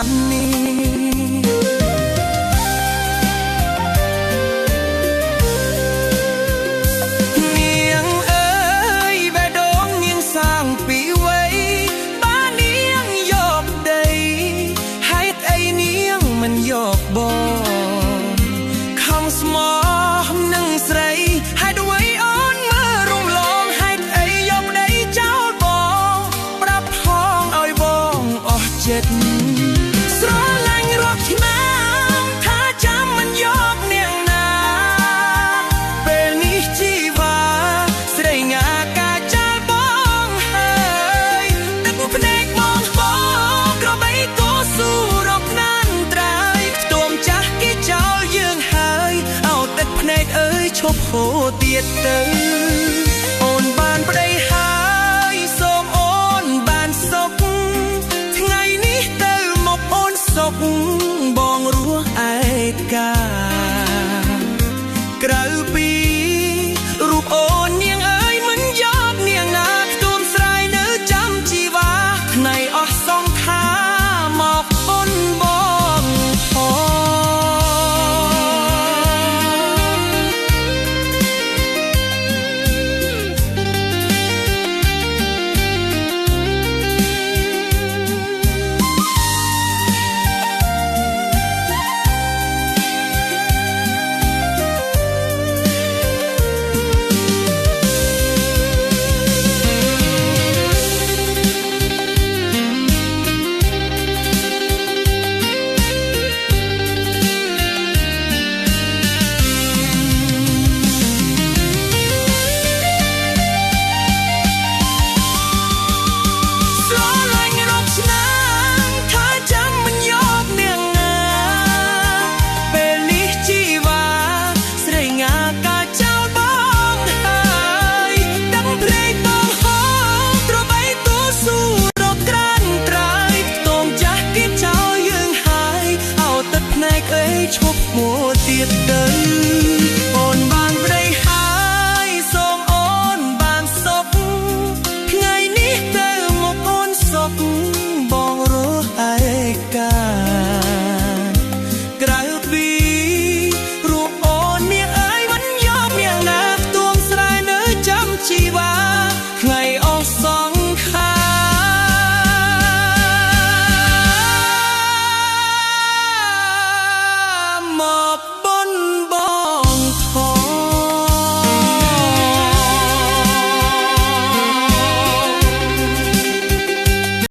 មនេះនាងអើយបេះដូងនាងសាងពីវ័យបាននាងយកដីហេតុអីនាងមិនយកបងខំស្មោះនឹងស្រីហេតុអ្វីអូនមើលរំលងហេតុអីយកដីចោលបងប្រាប់ផងឲ្យបងអស់ចិត្តស្រឡាញ់រាប់ឆ្នាំថាចាំមិនយកនាងណាពេលនេះជីវ៉ាស្រីងាការចាលបងហើយទឹកភ្នែកបងក្របីតស៊ូរកណានត្រើយខ្ទួមចាស់គេចោលយើងហើយអោទឹកភ្នែកអើយឈប់ហូរទៀតទៅអូនបានប្តីហើយសូមអូនបានសុខថ្ងៃនេះទៅមកអូនសុខ